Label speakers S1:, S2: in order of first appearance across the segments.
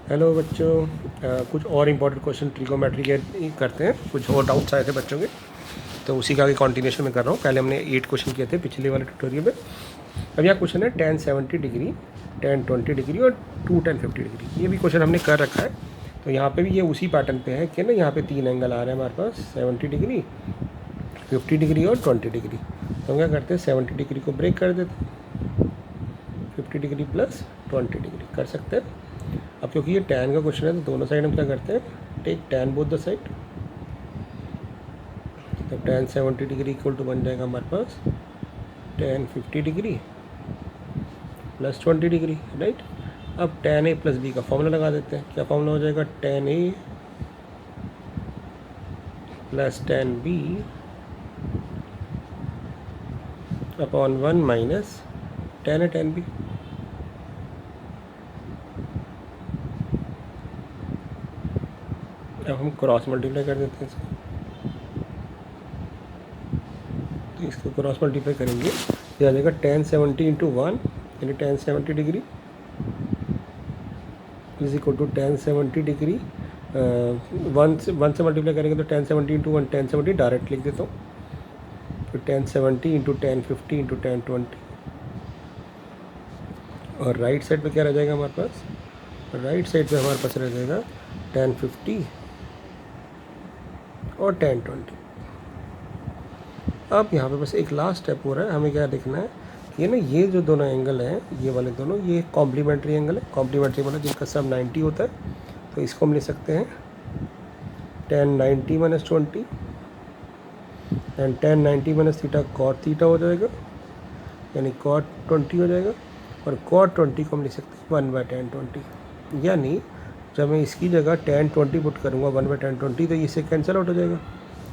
S1: Hello बच्चों, कुछ और इम्पोर्टेंट क्वेश्चन ट्रिगोमेट्री के करते हैं। कुछ और डाउट्स आए थे बच्चों के, तो उसी का आगे कॉन्टिन्यूशन में कर रहा हूँ। पहले हमने 8 क्वेश्चन किए थे पिछले वाले ट्यूटोरियल में। अब यहाँ क्वेश्चन है tan 70 डिग्री, tan 20 डिग्री और 2 tan 50 डिग्री। ये भी क्वेश्चन हमने कर रखा है। तो यहाँ पे भी ये उसी पैटर्न पे है कि ना, यहाँ पे 3 एंगल आ रहे हैं हमारे पास, 70 डिग्री, 50 डिग्री और 20 डिग्री। तो हम क्या करते हैं, 70 डिग्री को ब्रेक कर देते हैं, 50 डिग्री प्लस 20 डिग्री कर सकते हैं। अब क्योंकि ये tan का क्वेश्चन है तो दोनों साइड हम क्या करते हैं, take tan both the side. तो tan 70 डिग्री इक्वल टू बन जाएगा हमारे पास tan 50 degree plus 20 degree, right. अब tan a प्लस b का फॉर्मूला लगा देते हैं। क्या फॉर्मूला हो जाएगा, tan a plus tan b upon 1 minus tan a tan b। अब हम क्रॉस मल्टीप्लाई कर देते हैं इसको। तो इसको क्रॉस मल्टीप्लाई करेंगे, ये आ जाएगा tan 70 इंटू 1 यानी tan 70 degree is equal to tan 70 degree. 1 से मल्टीप्लाई करेंगे तो tan 70 इंटू 1 tan 70 डायरेक्ट लिख देता हूँ। तो tan 70 into tan 50 into tan 20। और राइट साइड पे क्या रह जाएगा हमारे पास, राइट साइड पे हमारे पास रह जाएगा tan 50 और tan 20। अब यहाँ पे बस एक लास्ट स्टेप हो रहा है, हमें क्या देखना है कि ना, ये जो दोनों एंगल हैं, ये वाले दोनों, ये कॉम्प्लीमेंट्री एंगल है। कॉम्प्लीमेंट्री मतलब जिनका सब 90 होता है। तो इसको हम ले सकते हैं tan 90 minus 20 and tan 90 minus theta cot theta हो जाएगा, यानी cot 20 हो जाएगा। और cot 20 को हम लिख सकते हैं 1/tan 20, यानी जब मैं इसकी जगह tan 20 पुट करूँगा 1/tan 20 तो इससे कैंसिल आउट हो जाएगा,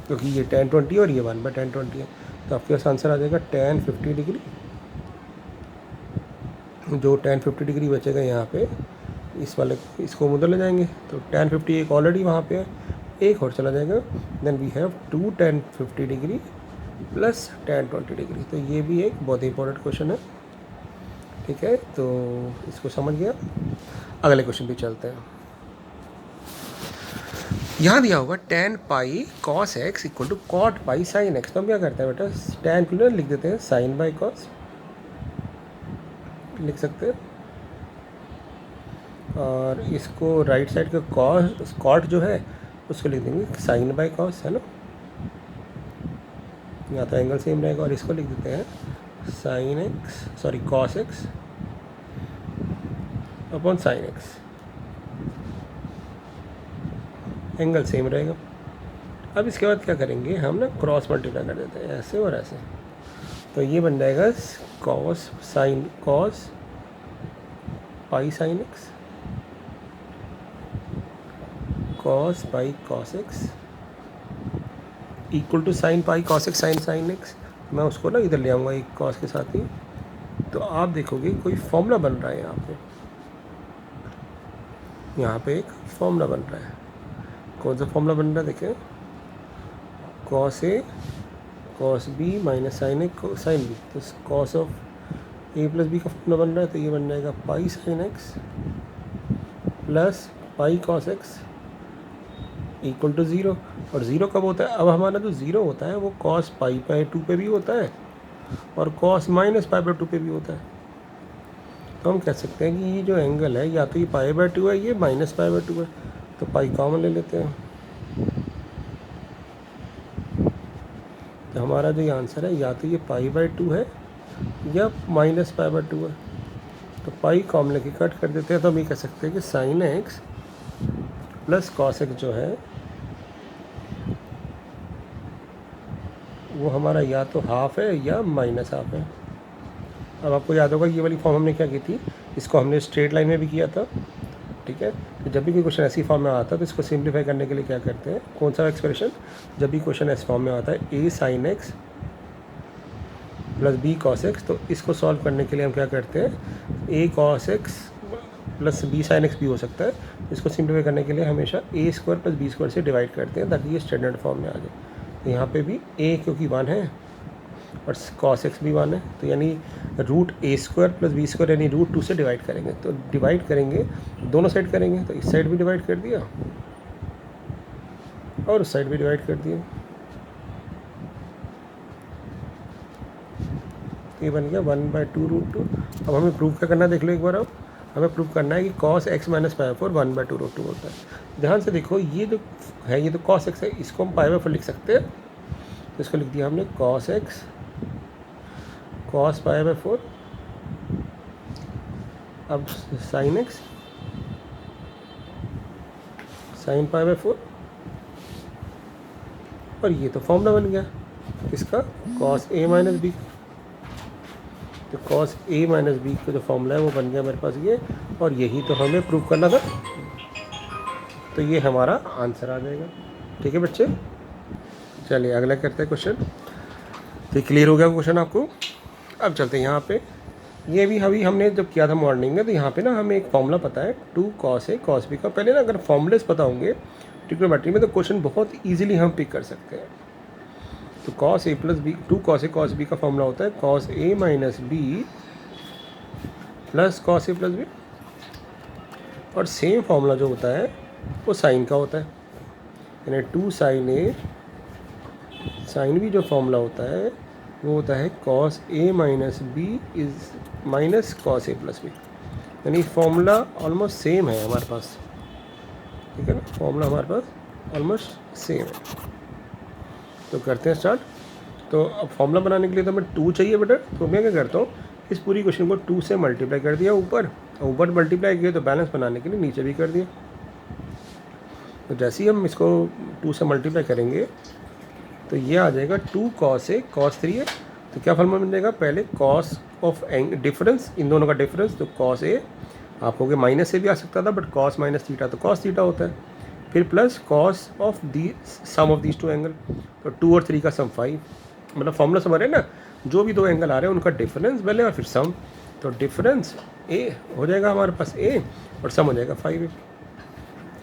S1: क्योंकि ये tan 20 और ये 1/tan 20 है। तो आपके पास आंसर आ जाएगा tan 50 डिग्री। जो tan 50 डिग्री बचेगा यहाँ पे, इस वाले इसको उधर ले जाएंगे तो tan 50 एक ऑलरेडी वहाँ पे है, एक और चला जाएगा। Then we have 2 tan 50 degree plus tan 20 degree. तो ये भी एक बहुत ही इंपॉर्टेंट क्वेश्चन है, ठीक है। तो इसको समझ गया। अगले क्वेश्चन पे चलते हैं। यहाँ दिया होगा tan pi cos x equal to cot pi sin x। तो हम क्या करते हैं बेटा, tan को लिख देते हैं sin बाई cos, लिख सकते हैं। और इसको राइट साइड का cot जो है उसको लिख देंगे sin बाई cos, है ना। यहाँ तो एंगल सेम रहेगा। और इसको लिख देते हैं cos x upon sin x, angle same रहेगा। अब इसके बाद क्या करेंगे, हम ना क्रॉस मल्टीप्लाई कर देते हैं ऐसे और ऐसे। तो ये बन जाएगा cos pi sin x cos pi cos x equal to sin pi cos x sin x। मैं उसको ना इधर ले आऊँगा एक cos के साथ ही। तो आप देखोगे कोई फॉर्मूला बन रहा है यहाँ पे एक फॉर्मूला बन रहा है। कौन सा फॉर्मूला बन रहा है, देखें, cos a cos b minus sin a sin b। तो cos of a plus b का फॉर्मूला बन रहा है। तो ये बन जाएगा pi sin x plus pi cos x equal to 0। और 0 कब होता है, अब हमारा जो 0 होता है वो cos पाई बाई 2 पे भी होता है और cos माइनस पाई बाई 2 पे भी होता है। तो हम कह सकते हैं कि ये जो एंगल है, या तो ये पाई बाई 2 है, ये माइनस पाई बाई 2 है। तो पाई कॉमन ले लेते हैं। तो हमारा जो ये आंसर है, या तो ये पाई बाई 2 है या माइनस पाई बाई 2 है। तो पाई कॉमन लेके कट कर देते हैं। तो हम ये कह सकते हैं कि sin x plus cos x जो है वो हमारा या तो हाफ है या माइनस हाफ है। अब आपको याद होगा ये वाली फॉर्म हमने क्या की थी, इसको हमने स्ट्रेट लाइन में भी किया था, ठीक है। तो जब भी कोई क्वेश्चन ऐसी फॉर्म में आता है तो इसको सिंप्लीफाई करने के लिए क्या करते हैं, कौन सा एक्सप्रेशन, जब भी क्वेश्चन ऐसे फॉर्म में आता है a sin x plus b cos x, तो इसको सॉल्व करने के लिए हम क्या करते हैं, a cos x plus b sin x भी हो सकता है। इसको सिंप्लीफाई करने के लिए हमेशा a square plus b square से डिवाइड करते हैं ताकि ये स्टैंडर्ड फॉर्म में आ जाए। तो यहाँ पे भी a क्योंकि 1 है और cos x भी 1 है, तो यानी रूट ए स्क्वायर प्लस बी स्क्वायर यानी रूट 2 से डिवाइड करेंगे, तो डिवाइड करेंगे दोनों साइड करेंगे, तो इस साइड भी डिवाइड कर दिया और उस साइड भी डिवाइड कर दिया, ये बन गया 1/2 रूट 2। अब हमें प्रूव क्या करना है, देख लो एक बार। अब हमें प्रूव करना है कि cos x minus pi 4 1/2 root 2 होता है। ध्यान से देखो, ये जो है ये तो cos x है, इसको हम पाई 4 लिख सकते हैं, तो इसको लिख दिया हमने cos x cos पाई 4, अब sin x sin पाई 4, और ये तो फॉर्मूला बन गया किसका, cos a माइनस बी। तो cos a माइनस बी का जो फॉर्मूला है वो बन गया मेरे पास ये, और यही तो हमें प्रूव करना था, तो ये हमारा आंसर आ जाएगा। ठीक है बच्चे, चलिए अगला करते हैं क्वेश्चन। तो क्लियर हो गया क्वेश्चन आपको। अब चलते हैं यहाँ पे, ये भी अभी हमने जब किया था मॉर्निंग में, तो यहाँ पे ना हमें एक फॉर्मूला पता है 2 cos a cos b का। पहले ना अगर फॉर्मूलेस पता होंगे ट्रिग्नोमेट्री में तो क्वेश्चन बहुत ईजिली हम पिक कर सकते हैं। तो cos a plus b 2 cos a cos b का फॉर्मूला होता है cos a minus b plus cos a plus b, और सेम फॉर्मूला जो होता है वो साइन का होता है, यानी 2 sin a साइन भी जो फॉर्मूला होता है वो होता है cos a minus b is minus cos a plus b, यानी फॉर्मूला ऑलमोस्ट सेम है हमारे पास। ठीक है ना, फॉर्मूला हमारे पास ऑलमोस्ट सेम है। तो करते हैं स्टार्ट। तो अब फॉर्मूला बनाने के लिए तो हमें 2 चाहिए बेटा, तो मैं क्या करता हूँ, इस पूरी क्वेश्चन को 2 से मल्टीप्लाई कर दिया ऊपर, और ऊपर मल्टीप्लाई किया तो बैलेंस बनाने के लिए नीचे भी कर दिया। तो जैसे ही हम इसको 2 से मल्टीप्लाई करेंगे तो ये आ जाएगा 2 cos a cos 3 है, तो क्या फॉर्मूला बन जाएगा, पहले cos ऑफ डिफरेंस, इन दोनों का डिफरेंस, तो cos a आप कहोगे माइनस से भी आ सकता था, बट cos माइनस थीटा तो cos थीटा होता है, फिर plus cos of the sum of these 2 angle, तो 2 और 3 का सम 5, मतलब फॉर्मूला समझ रहे हैं ना, जो भी 2 एंगल आ रहे हैं उनका डिफरेंस पहले और फिर सम, तो डिफरेंस a हो जाएगा हमारे पास a और सम हो जाएगा 5a।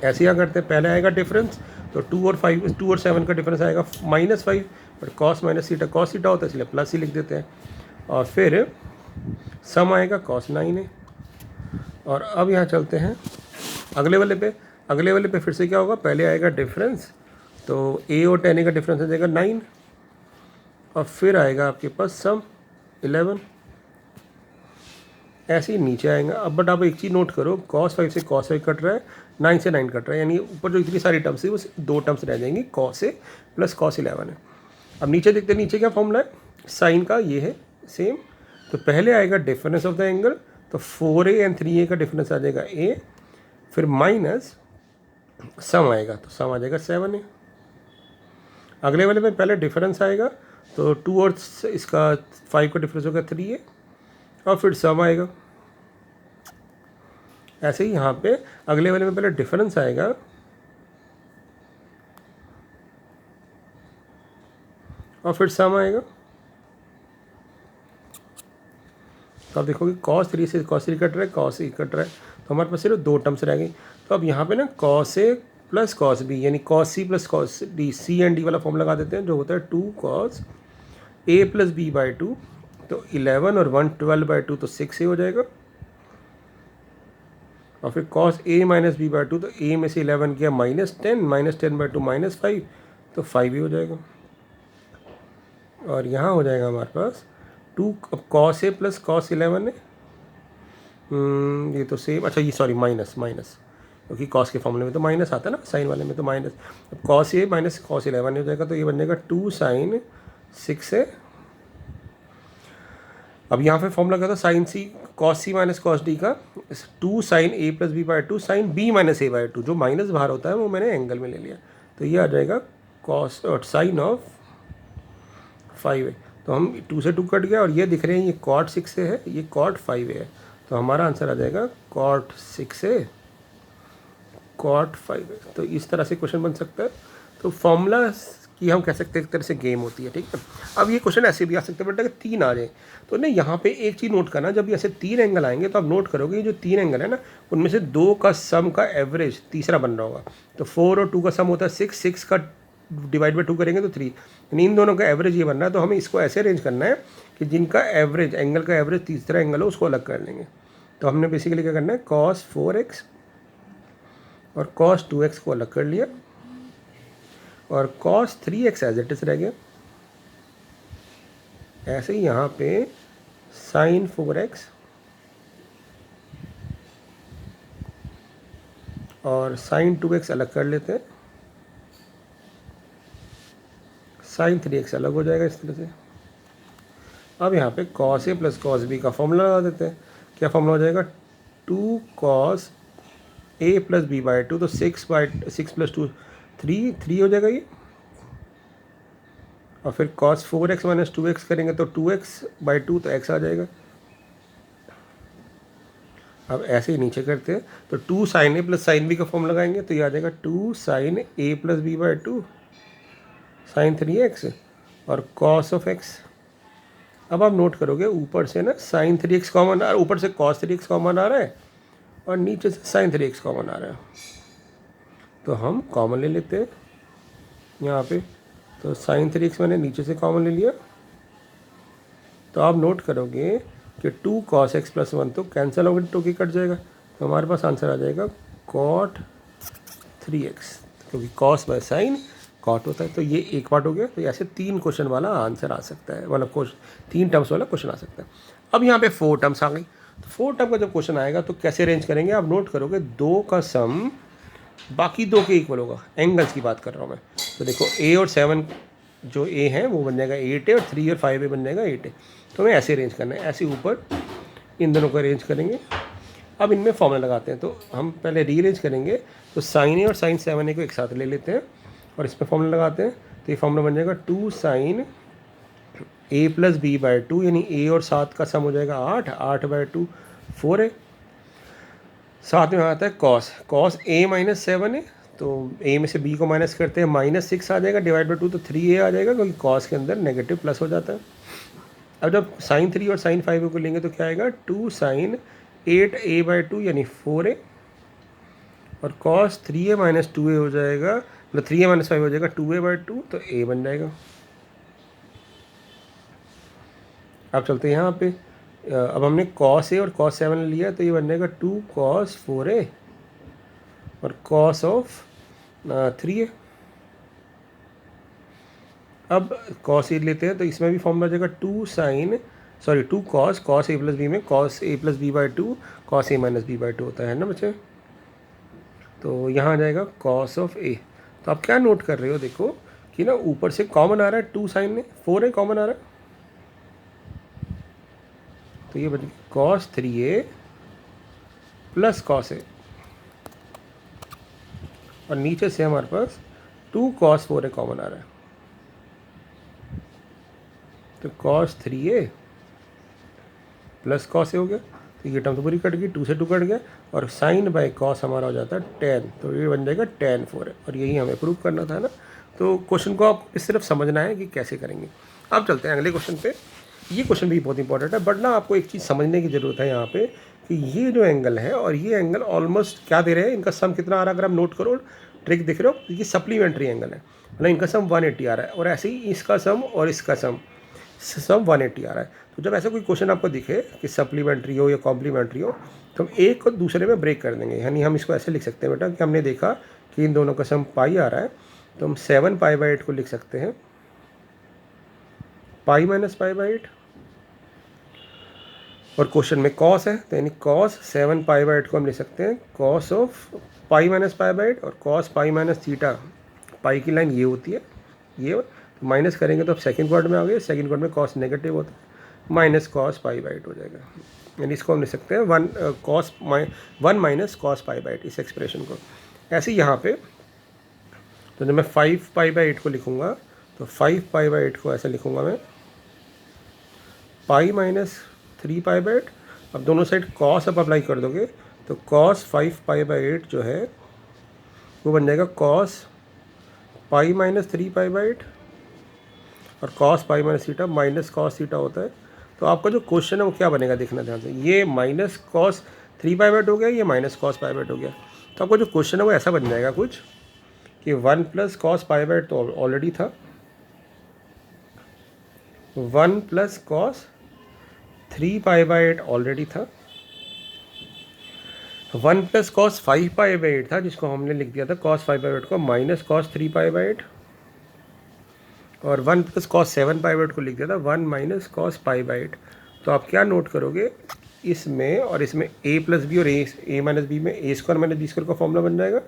S1: ऐसे क्या करते हैं, पहले आएगा डिफरेंस, तो 2 और 7 का डिफरेंस आएगा -5, but cos minus theta cos theta होता है इसलिए प्लस ही लिख देते हैं, और फिर सम आएगा cos 9a। और अब यहाँ चलते हैं अगले वाले पे फिर से क्या होगा, पहले आएगा डिफरेंस, तो a और 10a का डिफरेंस आ जाएगा 9, और फिर आएगा आपके पास सम 11, ऐसे ही नीचे आएगा। अब बट आप एक चीज़ नोट करो, cos 5 से cos 5 कट रहा है, 9 से 9 कट रहा है, यानी ऊपर जो इतनी सारी टर्म्स है वो 2 टर्म्स रह जाएंगी, cos a प्लस cos 11 है। अब नीचे देखते हैं, नीचे क्या फॉर्मूला है, साइन का ये है सेम, तो पहले आएगा डिफरेंस ऑफ द एंगल, तो 4a एंड 3a का डिफरेंस आ जाएगा a, फिर माइनस सम आएगा, तो सम आ जाएगा 7a। अगले वाले में पहले डिफरेंस आएगा, तो 2 और इसका 5 का डिफरेंस होगा 3a, और फिर सम आएगा। ऐसे ही यहाँ पे अगले वाले में पहले डिफरेंस आएगा, और फिर सम आएगा। तो आप देखोगे cos 3 से cos 3 कट रहा है, cos a कट रहा है, तो हमारे पास सिर्फ 2 टर्म्स रह गई। तो अब यहाँ पे ना cos a plus cos b यानी cos c plus cos d, c and d वाला फॉर्म लगा देते हैं, जो होता है 2 cos a plus b by 2, तो 11 और 1 12/2 तो 6a हो जाएगा, और फिर cos a minus b by 2, तो a में से 11 किया -10/2 -5, तो 5 ही हो जाएगा। और यहाँ हो जाएगा हमारे पास 2 cos a प्लस cos 11 है, ये तो सेम, अच्छा ये सॉरी माइनस, क्योंकि cos के फॉर्मूले में तो माइनस आता है ना, साइन वाले में तो माइनस, अब cos a माइनस cos 11 हो जाएगा, तो ये बन जाएगा 2 sin 6a। अब यहाँ पे फॉर्मूला क्या था, sine c cos c minus cos d का, 2 sin a plus b by 2 sin b minus a by 2, जो माइनस बाहर होता है वो मैंने एंगल में ले लिया, तो ये आ जाएगा cos और साइन ऑफ 5a। तो हम 2 से 2 कट गया, और ये दिख रहे हैं ये cot 6a है, ये cot 5a है, तो हमारा आंसर आ जाएगा cot 6a cot 5a। तो इस तरह से क्वेश्चन बन सकता है। तो फॉर्मूला की हम कह सकते हैं एक तरह से गेम होती है, ठीक है। अब ये क्वेश्चन ऐसे भी आ सकते हैं बेटा कि 3 आ जाए, तो ना यहाँ पे एक चीज़ नोट करना, जब ऐसे 3 एंगल आएंगे तो आप नोट करोगे ये जो 3 एंगल है ना, उनमें से 2 का सम का एवरेज तीसरा बन रहा होगा। तो 4 और 2 का सम होता है 6, 6 का डिवाइड बाई 2 करेंगे तो 3, यानी इन दोनों का एवरेज ये बन रहा है। तो हमें इसको ऐसे अरेंज करना है कि जिनका एवरेज एंगल का एवरेज तीसरा एंगल हो उसको अलग कर लेंगे। तो हमने बेसिकली क्या करना है, cos 4x और cos 2x को अलग कर लिया और cos 3x as it is रह गया। ऐसे ही यहाँ पे sin 4x और sin 2x अलग कर लेते हैं, sin 3x अलग हो जाएगा इस तरह से। अब यहाँ पे cos a plus cos b का फॉर्मूला लगा देते हैं। क्या फॉर्मूला हो जाएगा, 2 cos a plus b by 2, तो 6 प्लस 2 3 हो जाएगा ये। और फिर cos 4x माइनस 2x करेंगे तो 2x बाई 2, तो x आ जाएगा। अब ऐसे ही नीचे करते हैं तो 2 sin a plus sin b का फॉर्म लगाएंगे तो ये आ जाएगा 2 sin a plus b by 2 sin 3x और cos ऑफ x। अब आप नोट करोगे ऊपर से ना sin 3x कॉमन आ रहा है, ऊपर से cos 3x कॉमन आ रहा है और नीचे से sin 3x कॉमन आ रहा है। तो हम कॉमन ले लेते हैं यहाँ पे, तो sin 3x मैंने नीचे से कॉमन ले लिया। तो आप नोट करोगे कि 2 cos x प्लस 1 तो कैंसिल होकर 2 की कट जाएगा, तो हमारे पास आंसर आ जाएगा cot 3x, क्योंकि cos बाय साइन cot होता है। तो ये एक पार्ट हो गया। तो ऐसे 3 क्वेश्चन वाला आंसर आ सकता है, मतलब 3 टर्म्स वाला क्वेश्चन आ सकता है। अब यहाँ पे 4 टर्म्स आ गई। तो 4 टर्म का जब क्वेश्चन आएगा तो कैसे अरेंज करेंगे, आप नोट करोगे 2 का सम बाकी 2 के इक्वल होगा। एंगल्स की बात कर रहा हूँ मैं। तो देखो a और 7 जो a है वो बन जाएगा 8a और 3 और 5a बन जाएगा 8a। तो हमें ऐसे अरेंज करना है, ऐसे ऊपर इन दोनों को अरेंज करेंगे। अब इनमें फॉर्मूला लगाते हैं। तो हम पहले रीअरेंज करेंगे, तो sin a और sin 7a को एक साथ ले लेते हैं और इसमें फॉर्मूला लगाते हैं। तो ये फॉर्मूला बन जाएगा 2 sin a plus b by 2, यानी a और 7 का सम हो जाएगा 8 बाई 2 4a। साथ में आता है cos a माइनस 7a, तो a में से b को माइनस करते हैं, -6 आ जाएगा डिवाइड बाई 2, तो 3a आ जाएगा, क्योंकि cos के अंदर नेगेटिव प्लस हो जाता है। अब जब sin 3 और sin 5 को लेंगे तो क्या आएगा, 2 sin 8a बाई 2 यानी 4a और cos 3a माइनस 2a हो जाएगा, मतलब 3a माइनस 5 हो जाएगा 2a बाई 2, तो a बन जाएगा। अब चलते हैं यहाँ पे। अब हमने cos a और cos 7 लिया, तो ये बन जाएगा 2 cos 4a और cos ऑफ 3a। अब cos a लेते हैं तो इसमें भी फॉर्मूला आ जाएगा 2 cos a प्लस b में cos a plus b by 2 cos a minus b by 2 होता है ना बच्चे। तो यहाँ आ जाएगा cos ऑफ a। तो आप क्या नोट कर रहे हो, देखो कि ना ऊपर से कॉमन आ रहा है 2 sin में, 4a कॉमन आ रहा है, तो ये बन cos 3a plus cos a और नीचे से हमारे पास 2 cos 4a कॉमन आ रहा है, तो cos 3a plus cos a हो गया। तो ये टर्म तो पूरी कट गई, 2 से 2 कट गया और साइन बाय cos हमारा हो जाता है tan, तो ये बन जाएगा tan 4a और यही हमें प्रूव करना था ना। तो क्वेश्चन को आप इस सिर्फ समझना है कि कैसे करेंगे। अब चलते हैं अगले क्वेश्चन पे। ये क्वेश्चन भी बहुत इंपॉर्टेंट है, बट ना आपको एक चीज़ समझने की ज़रूरत है यहाँ पे कि ये जो एंगल है और ये एंगल ऑलमोस्ट क्या दे रहे हैं, इनका सम कितना आ रहा है, अगर आप नोट करो, ट्रिक दिख रहे हो, ये सप्लीमेंट्री एंगल है, मतलब इनका सम 180 आ रहा है और ऐसे ही इसका सम और इसका सम 180 आ रहा है। तो जब ऐसा कोई क्वेश्चन आपको दिखे कि सप्लीमेंट्री हो या कॉम्प्लीमेंट्री हो, तो हम एक को दूसरे में ब्रेक कर देंगे। यानी हम इसको ऐसे लिख सकते हैं बेटा कि हमने देखा कि इन दोनों का सम पाई आ रहा है, तो हम 7 पाई बाई 8 को लिख सकते हैं पाई माइनस पाई बाई 8, और क्वेश्चन में कॉस है तो यानी कॉस 7 पाई बाई 8 को हम लिख सकते हैं cos of pi minus pi by 8, और कॉस पाई माइनस थीटा, पाई की लाइन ये होती है, ये तो माइनस करेंगे तो अब सेकंड क्वाड्रेंट में आ गए, सेकंड क्वाड्रेंट में कॉस नेगेटिव होता है, माइनस कॉस पाई बाई 8 हो जाएगा। यानी इसको हम लिख सकते हैं 1 माइनस कॉस पाई बाई 8, इस एक्सप्रेशन को। ऐसे ही यहाँ पे तो जब मैं 5 पाई बाई 8 को लिखूँगा तो 5 पाई बाई 8 को ऐसे लिखूँगा मैं पाई माइनस 3 पाई बाई 8। अब दोनों साइड कॉस आप अप्लाई कर दोगे तो कॉस 5 पाई बाई 8 जो है वो बन जाएगा cos pi minus 3 pi by 8, और cos pi minus theta minus cos theta होता है। तो आपका जो क्वेश्चन है वो क्या बनेगा देखना ध्यान से, ये माइनस कॉस 3 पाई बाई 8 हो गया, ये माइनस कॉस पाई बाई 8 हो गया। तो आपका जो क्वेश्चन है वो ऐसा बन जाएगा कुछ कि 1 प्लस कॉस पाई बाई 8 तो ऑलरेडी था, 1 plus cos 3 pi by 8 already था, 1 प्लस कॉस 5 पाई बाई 8 था जिसको हमने लिख दिया था कॉस 5 बाई 8 को माइनस कॉस 3 पाई बाई 8, और 1 प्लस कॉस 7 पाई बाई 8 को लिख दिया था 1 माइनस कॉस पाई बाई 8। तो आप क्या नोट करोगे, इसमें और इसमें a प्लस बी और ए माइनस बी में ए स्क्वायर माइनस बी स्क्वायर का फॉर्मूला बन जाएगा।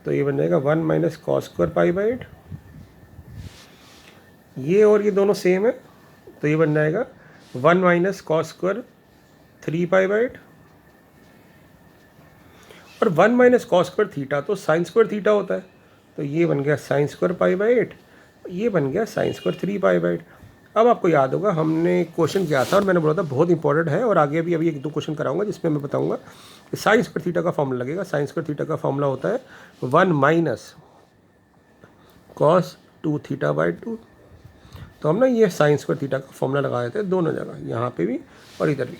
S1: तो ये बन जाएगा 1 minus cos square pi by 8, ये और ये दोनों सेम है तो ये बन जाएगा 1 minus cos square 3 pi by 8, और 1 माइनस कॉस स्क्वायर थीटा तो साइन स्क्वायर थीटा होता है, तो ये बन गया साइन स्क्वायर पाई बाई 8, ये बन गया साइन स्क्वायर 3 पाई बाई 8। अब आपको याद होगा हमने क्वेश्चन किया था और मैंने बोला था बहुत इंपॉर्टेंट है, और आगे भी अभी 1-2 क्वेश्चन कराऊंगा जिसमें मैं बताऊंगा कि साइन स्क्वायर थीटा का फॉर्मूला लगेगा। साइन स्क्वायर थीटा का फॉर्मूला होता है 1 माइनस कॉस 2 थीटा बाई 2। तो हम ना ये साइन स्क्वायर थीटा का फॉर्मूला लगाए थे दोनों जगह, यहाँ पे भी और इधर भी,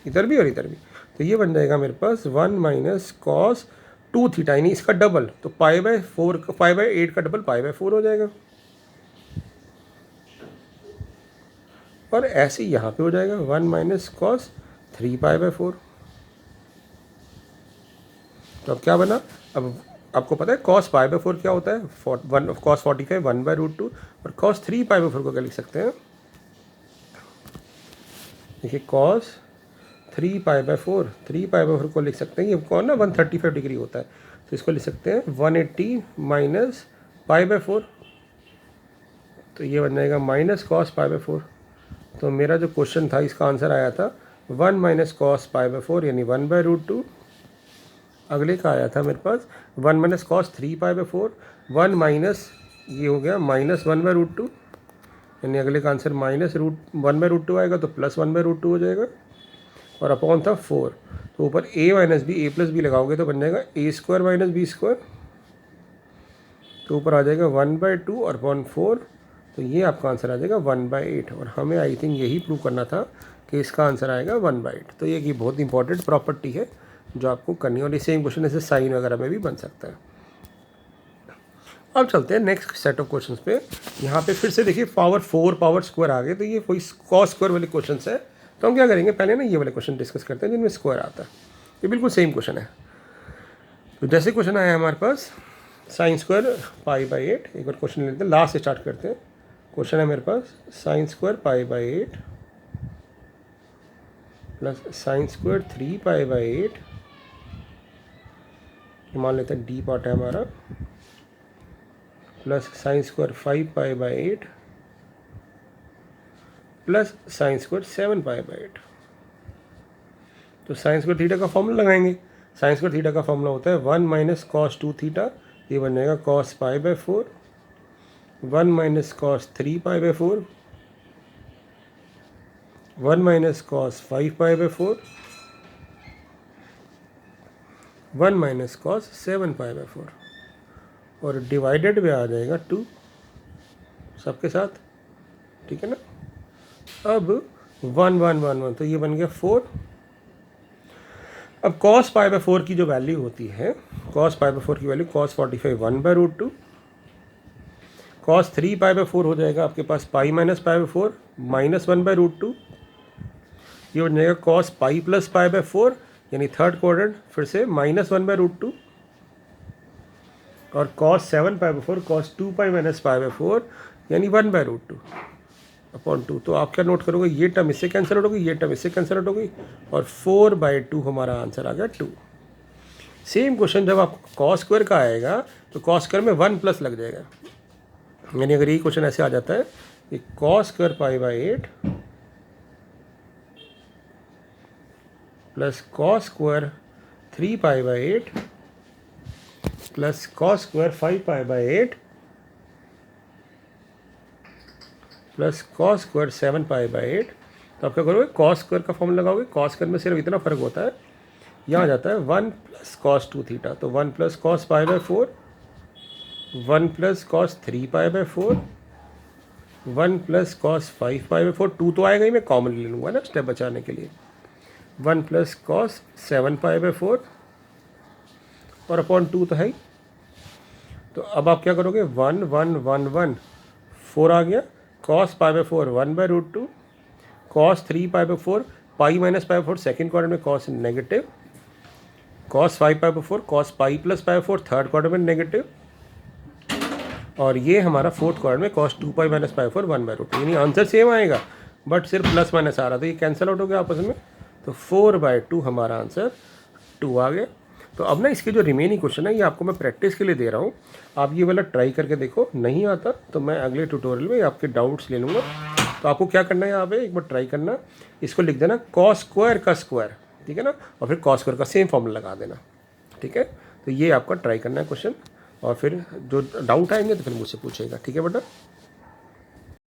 S1: इधर भी और इधर भी। तो ये बन जाएगा मेरे पास 1 माइनस कॉस 2 थीटा, यानी इसका डबल, तो पाई बाई 8 का डबल पाई बाई 4 हो जाएगा, और ऐसे ही यहाँ पे हो जाएगा 1 माइनस कॉस 3 पाई बाई 4। तो अब क्या बना, अब आपको पता है कॉस पाई बाई 4 क्या होता है, कॉस 45 1 बाई रूट 2, और कॉस 3 पाई बाई 4 को क्या लिख सकते हैं, देखिए cos 3 pi by 4, 3 pi by 4 को लिख सकते हैं, ये कौन ना 135 डिग्री होता है, तो इसको लिख सकते हैं 180 माइनस पाई बाई 4, तो ये बन जाएगा माइनस कॉस पाई बाई 4। तो मेरा जो क्वेश्चन था इसका आंसर आया था 1 माइनस कॉस पाई बाई 4 यानी 1 बाई रूट 2। अगले का आया था मेरे पास 1 minus cos 3 pi by 4, 1 minus ये हो गया माइनस 1 बाई रूट 2, यानी अगले का आंसर माइनस 1 बाई रूट 2 आएगा, तो प्लस 1 बाई रूट 2 हो जाएगा, और अपॉन था 4, तो ऊपर a minus b a plus b लगाओगे तो बन जाएगा a square minus b square, तो ऊपर आ जाएगा 1 बाई 2 और अपॉन 4, तो ये आपका आंसर आ जाएगा 1 बाई 8। और हमें आई थिंक यही प्रूव करना था कि इसका आंसर आएगा 1 बाई 8। तो ये की बहुत इंपॉर्टेंट प्रॉपर्टी है जो आपको करनी है, और ये सेम क्वेश्चन ऐसे साइन वगैरह में भी बन सकता है। अब चलते हैं नेक्स्ट सेट ऑफ क्वेश्चंस पे। यहाँ पे फिर से देखिए पावर 4 पावर स्क्वायर आ गए, तो ये कोई कॉस स्क्वायर वाले क्वेश्चन है, तो हम क्या करेंगे पहले ना ये वाले क्वेश्चन डिस्कस करते हैं जिनमें स्क्वायर आता है। ये बिल्कुल सेम क्वेश्चन है। तो जैसे क्वेश्चन आया हमारे पास साइन स्क्वायर पाई बाई 8, एक बार क्वेश्चन लेते हैं, लास्ट से स्टार्ट करते हैं। क्वेश्चन है मेरे पास sine square pi by 8 plus sine square 3 pi by 8, मान लेते हैं डी पार्ट है हमारा, plus sine square 5 pi by 8 plus sine square 7 pi by 8। तो साइन स्क्वायर थीटा का फॉर्मूला लगाएंगे। साइन स्क्वायर थीटा का फॉर्मूला होता है 1 माइनस कॉस 2 थीटा, ये बन जाएगा cos pi by 4, 1 minus cos 3 pi by 4, 1 minus cos 5 pi by 4, 1 minus cos 7 pi by 4, और डिवाइडेड में आ जाएगा 2 सबके साथ, ठीक है ना। अब 1 1 1 1, तो ये बन गया 4। अब कॉस पाई बाई 4 की जो वैल्यू होती है, कॉस पाई बाई 4 की value cos 45 1 by root 2, cos 3 pi by 4 हो जाएगा आपके पास pi minus pi by 4 minus 1 by root 2, ये हो जाएगा cos pi plus pi by 4 यानी थर्ड क्वाड्रेंट फिर से माइनस 1 बाई रूट 2, और cos 7 pi by 4 cos 2 pi minus pi by 4 यानी 1 बाई रूट 2 अपॉन 2। तो आप क्या नोट करोगे, ये टर्म इससे कैंसिल आउट होगी, ये टर्म इससे कैंसिल आउट होगी, और 4 बाई 2 हमारा आंसर आ गया 2। सेम क्वेश्चन जब आप कॉस स्क्वायर का आएगा तो कॉस स्क्वायर में 1 प्लस लग जाएगा, यानी अगर ये क्वेश्चन ऐसे आ जाता है कि cos square pi by 8 plus cos square 3 pi by 8 plus cos square 5 pi by 8 plus cos square 7 pi by 8, तो आप क्या करोगे कॉस स्क्वायर का फॉर्मूला लगाओगे। कॉस स्क्वायर में सिर्फ इतना फर्क होता है, यहाँ जाता है 1 प्लस कॉस 2 थीटा, तो 1 plus cos pi by 4, 1 plus cos 3 pi by 4, 1 plus cos 5 pi by 4, 2 तो आएगा ही, मैं कॉमन ले लूँगा ना स्टेप बचाने के लिए, 1 प्लस कॉस 7 पाई बाई 4 और अपॉन 2 तो है ही। तो अब आप क्या करोगे, 1 1 1 1 4 आ गया, cos pi by 4 1/√2, cos 3 pi by 4 pi minus pi 4 second quadrant में cos negative, cos 5 pi by 4 cos pi plus pi 4 third quadrant में नेगेटिव, और ये हमारा फोर्थ क्वाड्रेंट में cos 2 पाई माइनस पाई 4 1/√2। यानी आंसर सेम आएगा बट सिर्फ plus minus आ रहा था, ये कैंसिल आउट हो गया आपस में, तो 4/2 हमारा आंसर 2 आ गया। तो अब ना इसके जो रिमेनिंग क्वेश्चन है ये आपको मैं प्रैक्टिस के लिए दे रहा हूँ, आप ये वाला ट्राई करके देखो, नहीं आता तो मैं अगले ट्यूटोरियल में आपके डाउट्स ले लूँगा। तो आपको क्या करना है, यहाँ पे एक बार ट्राई करना, इसको लिख देना cos स्क्वायर का स्क्वायर, ठीक है ना, और फिर cos स्क्वायर का सेम फॉर्मूला लगा देना, ठीक है। तो ये आपका ट्राई करना है क्वेश्चन, और फिर जो डाउट आएंगे तो फिर मुझसे पूछेगा, ठीक है बेटा।